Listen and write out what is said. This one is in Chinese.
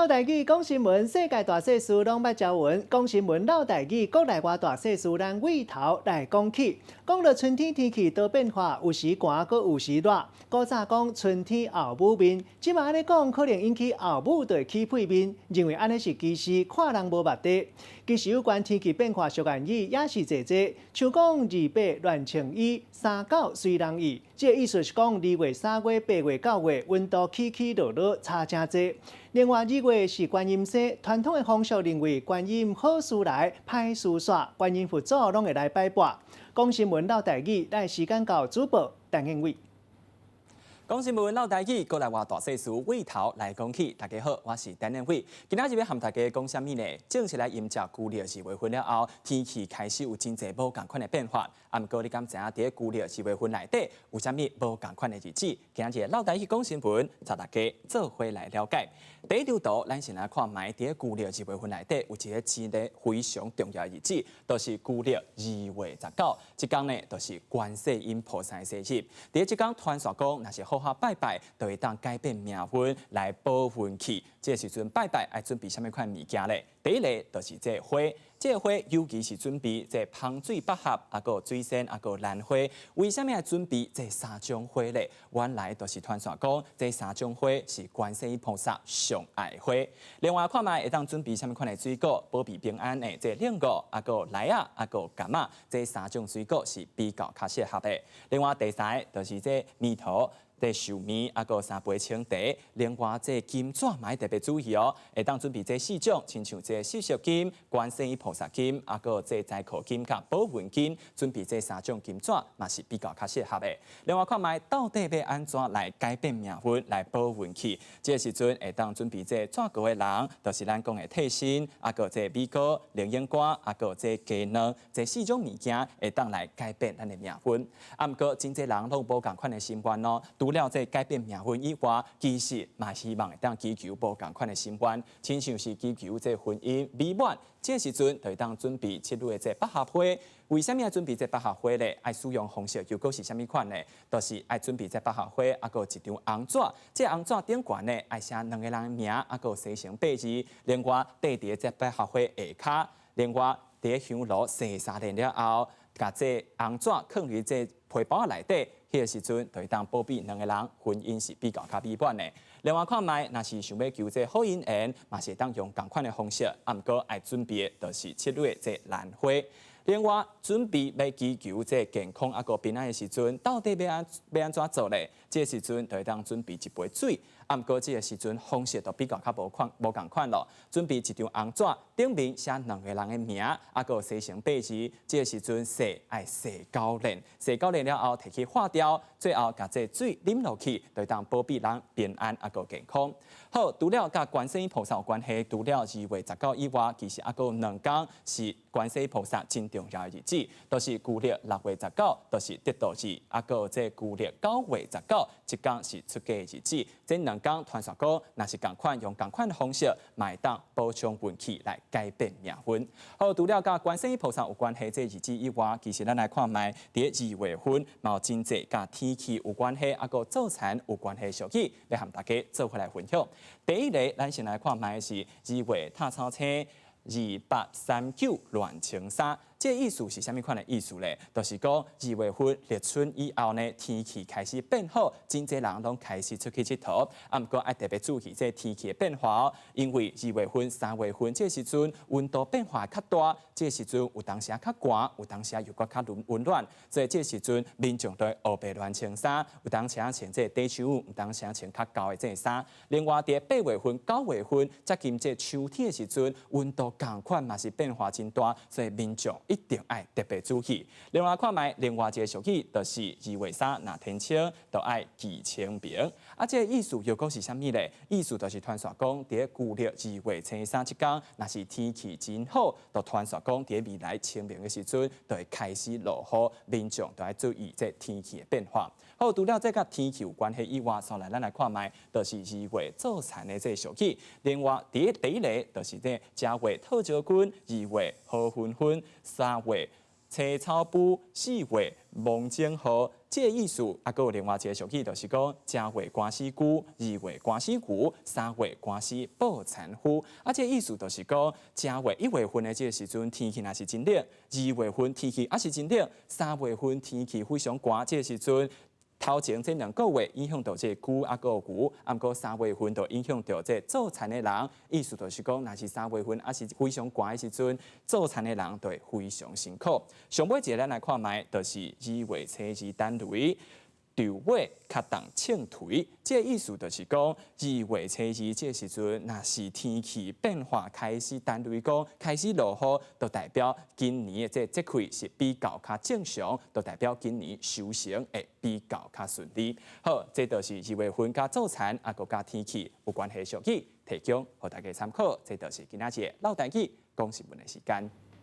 老台语讲新闻，世界大小事拢捌招闻。讲新闻老台语，国内外大小事咱尾头来讲起。讲到春天天气多变化，有时寒，搁有时热。古早讲春天后母面，即马安尼讲，可能引起后母对起屁面，认为安尼是歧视，看人无目的。其实有关天气变化俗谚语也是侪侪，像讲二八乱穿衣，三九随人意。这个意思是讲2月、3月、8月、9月，温度起起落落差真侪。另外2月是观音节，传统的风俗认为观音好事来，歹事煞，观音佛祖拢会来拜拜。讲新闻老台语，咱时间到主播陈英伟。讲新闻老台语，国内外大小事尾头来讲起。大家好，我是陈英伟。今仔日要和大家讲什么呢？正是来迎接旧历2月份了后，天气开始有真侪无同款的变化。啊，不过你敢知影伫旧历2月份内底有啥物无同款的日子？今仔日老台语讲新闻，带大家做伙来了解。第一张图，咱先来看卖伫旧历2月份内底有一个真个非常重要的日子，就是旧历2月19。即天呢，就是观世音菩萨生日。伫即天传说讲，若是好好拜拜，就会当改变命运来保运气。这时阵拜拜爱准备啥物款物件咧？第一个就是这花。这花尤其是准备这香水百合，啊个水仙，啊个兰花。为什么要准备这3种花咧？原来就是传说讲，这3种花是观世音菩萨上爱花。另外看卖会当准备啥物款的水果，保庇平安的这莲藕，啊个梨啊，啊个柑仔，这3种水果是比较适合的。另外第三个就是这蜜桃。这寿面啊，个3杯青茶，另外这金纸嘛要特别注意哦，会当准备这4种，亲像这四色金、观世音菩萨金，啊个这财库金、甲保运金，准备这3种金纸嘛是比较适合的。另外看卖到底要安怎来改变命运、来保运气？这时阵会当准备这纸糕的人，就是咱讲的替身，啊个这米糕、灵眼瓜，啊个这鸡卵，这4种物件会当来改变咱的命运。啊，不过真侪人拢无共款的心愿哦。除了这改变命运以外，其实嘛希望会当祈求无共款的心愿，亲像是祈求这婚姻美满。这时阵就会当准备7月这百合花。为什么要准备这百合花咧？爱使用方式又果是啥物款呢？就是爱准备这百合花，啊个一张红纸。这红纸顶悬呢爱写2个人的名，啊个生辰8字。另外缀伫这百合花下骹，另外伫香炉洗3遍了后，甲这红纸放入这皮包内底。迄个时阵，就会当保庇2个人婚姻是比较美满的。另外看卖，若是想要求这好姻缘，嘛是当用同款的方式。啊，毋过爱准备的就是7月这兰花。另外准备要祈求这健康啊个平安的时阵，到底要安怎做咧？这时阵就会当准备1杯水。啊，毋过这个时阵方式就比较无共款咯。准备一张红纸，顶面写2个人的名，啊个生辰8字。这个时阵洗爱洗9遍，洗9遍了后摕去化掉，最后甲这水啉落去，就当保庇人平安啊个健康。好，除了甲观世音菩萨有关系，除了2月19以外，其实啊个2天是观世音菩萨真重要的日子，都是旧历6月19，都是得道日，啊个这旧历9月19，即天是出家的日子。这2天传说讲，若是共款用共款的方式，会当补充运气来改变命运。好，除了甲观世音菩萨有关系这日子以外，其实咱来看卖，伫2月份嘛有真济甲天气有关系，啊个早餐有关系的俗语，要和大家做伙来分享。第一个，咱先来看卖是2月踏草青，2839乱穿衫。这意思是啥物款的意思咧？就是讲2月份立春以后呢，天气开始变好，真侪人拢开始出去佚佗。啊，毋过爱特别注意这天气的变化哦，因为2月份、3月份这时阵温度变化较大，这时阵有当时较寒，有当时又较温暖，所以这时阵民众对黑白乱穿衫，有当时穿这短袖，有当时穿较厚的这衫。另外伫8月份、9月份接近这秋天的时阵，温度同款嘛是变化真大，所以民众一定爱特别注意。另外看卖另外一个俗语，就是2月3若天晴，就爱记清明。啊，这个意思又果是啥物咧？意思就是传说讲，伫旧历2月初3即天，若是天气真好，就传说讲伫未来清明的时阵，就会开始落雨，民众就要注意这天气的变化。好，除了这甲天气有关系以外，再来咱来看卖，就是2月早餐的这俗语。另外第一个就是这正月讨椒菌，2月好婚婚，3月青草布，4月梦精河，这个意思啊，还有另外一个俗语，就是讲正月官司久，二月官司牛，三月官司报残夫。啊，这个意思就是讲正月1月份的这个时阵天气若是真冷，2月份天气也是真冷，3月份天气非常寒，这个时阵。头前这2个月影响到这牛啊个牛，啊，过3月份就影响到这做田的人，意思就是讲，若是3月份还是非常寒的时阵，做田的人就会非常辛苦。上尾一个咱来看卖，就是2月初2单雷。稻尾较重称颓，这个意思就是讲2月初2这时阵，若是天气变化开始单雷讲开始落雨，就代表今年的这节气是比较较正常，就代表今年收成会比较较顺利。好，这就是2月份甲早餐啊，佮甲天气有关系俗语，提供互大家参考。这就是今仔日老台语讲新闻的时间。